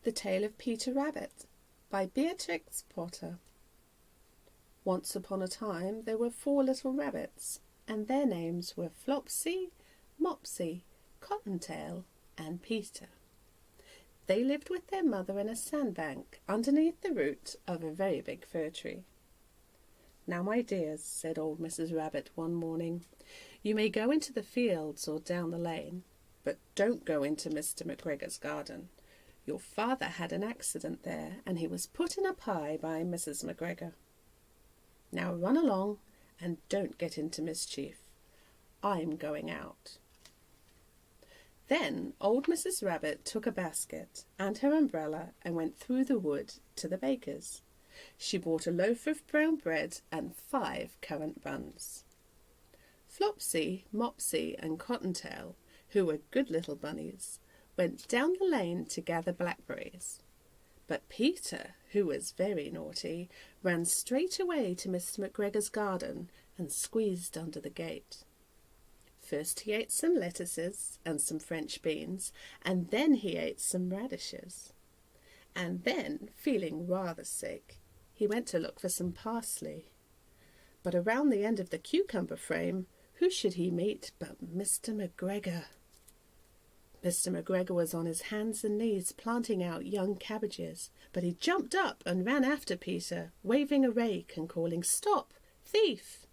The Tale of Peter Rabbit by Beatrix Potter. Once upon a time there were 4 little rabbits, and their names were Flopsy, Mopsy, Cottontail, and Peter. They lived with their mother in a sandbank underneath the root of a very big fir tree. "Now, my dears," said old Mrs. Rabbit one morning, "you may go into the fields or down the lane, but don't go into Mr. McGreggors' garden. Your father had an accident there, and he was put in a pie by Mrs. McGregor. Now run along, and don't get into mischief. I'm going out." Then old Mrs. Rabbit took a basket and her umbrella and went through the wood to the baker's. She bought a loaf of brown bread and 5 currant buns. Flopsy, Mopsy, and Cottontail, who were good little bunnies, went down the lane to gather blackberries. But Peter, who was very naughty, ran straight away to Mr. McGregor's garden and squeezed under the gate. First he ate some lettuces and some French beans, and then he ate some radishes. And then, feeling rather sick, he went to look for some parsley. But around the end of the cucumber frame, who should he meet but Mr. McGregor? Mr. McGregor was on his hands and knees planting out young cabbages, but he jumped up and ran after Peter, waving a rake and calling, "Stop, thief!"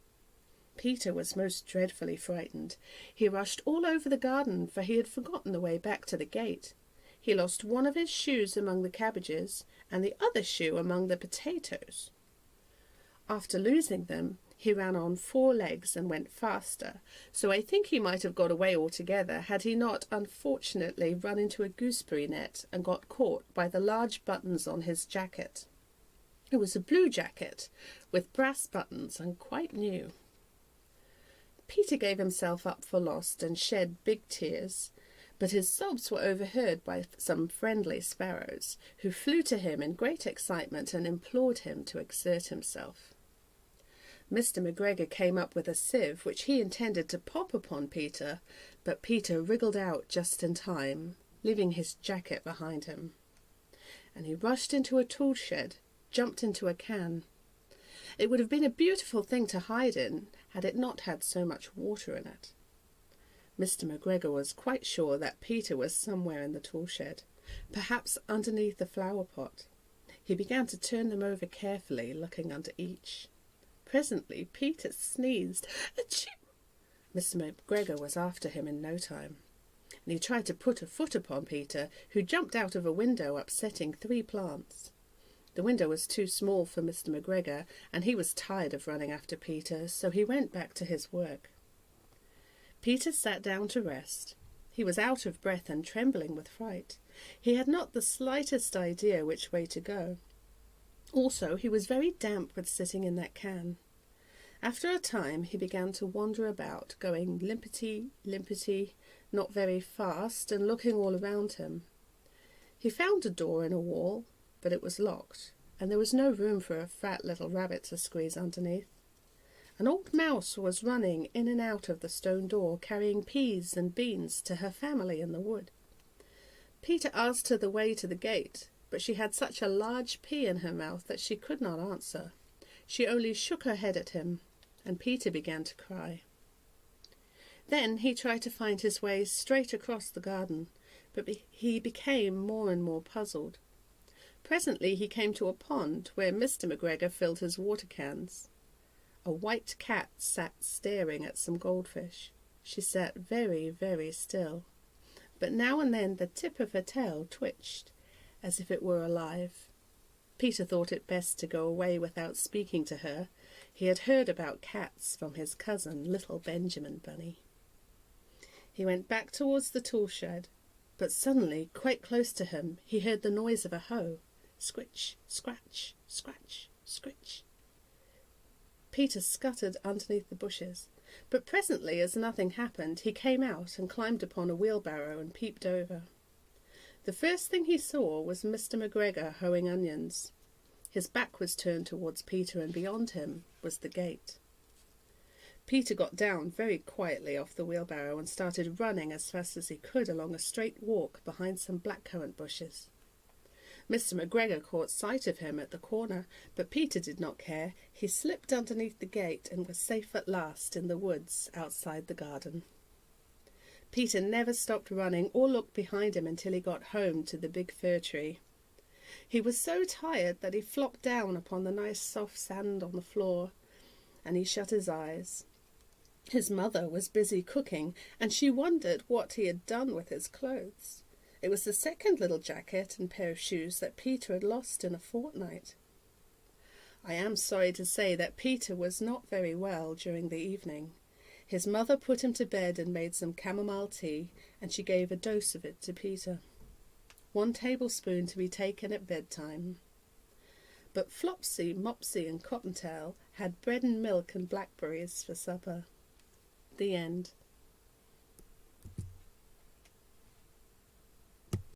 Peter was most dreadfully frightened. He rushed all over the garden, for he had forgotten the way back to the gate. He lost one of his shoes among the cabbages, and the other shoe among the potatoes. After losing them, he ran on 4 legs and went faster, so I think he might have got away altogether had he not unfortunately run into a gooseberry net and got caught by the large buttons on his jacket. It was a blue jacket with brass buttons and quite new. Peter gave himself up for lost and shed big tears, but his sobs were overheard by some friendly sparrows, who flew to him in great excitement and implored him to exert himself. Mr. McGregor came up with a sieve, which he intended to pop upon Peter, but Peter wriggled out just in time, leaving his jacket behind him. And he rushed into a tool shed, jumped into a can. It would have been a beautiful thing to hide in, had it not had so much water in it. Mr. McGregor was quite sure that Peter was somewhere in the tool shed, perhaps underneath the flower pot. He began to turn them over carefully, looking under each. Presently Peter sneezed. "Achoo!" Mr. McGregor was after him in no time, and he tried to put a foot upon Peter, who jumped out of a window, upsetting 3 plants. The window was too small for Mr. McGregor, and he was tired of running after Peter, so he went back to his work. Peter sat down to rest. He was out of breath and trembling with fright. He had not the slightest idea which way to go. Also, he was very damp with sitting in that can. After a time he began to wander about, going limpety, limpety, not very fast, and looking all around him. He found a door in a wall, but it was locked, and there was no room for a fat little rabbit to squeeze underneath. An old mouse was running in and out of the stone door, carrying peas and beans to her family in the wood. Peter asked her the way to the gate, but she had such a large pea in her mouth that she could not answer. She only shook her head at him, and Peter began to cry. Then he tried to find his way straight across the garden, but he became more and more puzzled. Presently he came to a pond where Mr. McGregor filled his water cans. A white cat sat staring at some goldfish. She sat very, very still, but now and then the tip of her tail twitched, as if it were alive. Peter thought it best to go away without speaking to her. He had heard about cats from his cousin, little Benjamin Bunny. He went back towards the tool shed, but suddenly, quite close to him, he heard the noise of a hoe. Scritch, scratch, scratch, scritch. Peter scuttered underneath the bushes, but presently, as nothing happened, he came out and climbed upon a wheelbarrow and peeped over. The first thing he saw was Mr. McGregor hoeing onions. His back was turned towards Peter, and beyond him was the gate. Peter got down very quietly off the wheelbarrow and started running as fast as he could along a straight walk behind some blackcurrant bushes. Mr McGregor caught sight of him at the corner, but Peter did not care. He slipped underneath the gate and was safe at last in the woods outside the garden. Peter never stopped running or looked behind him until he got home to the big fir tree. He was so tired that he flopped down upon the nice soft sand on the floor, and he shut his eyes. His mother was busy cooking, and she wondered what he had done with his clothes. It was the second little jacket and pair of shoes that Peter had lost in a fortnight. I am sorry to say that Peter was not very well during the evening. His mother put him to bed and made some chamomile tea, and she gave a dose of it to Peter. 1 tablespoon to be taken at bedtime. But Flopsy, Mopsy and Cottontail had bread and milk and blackberries for supper. The end.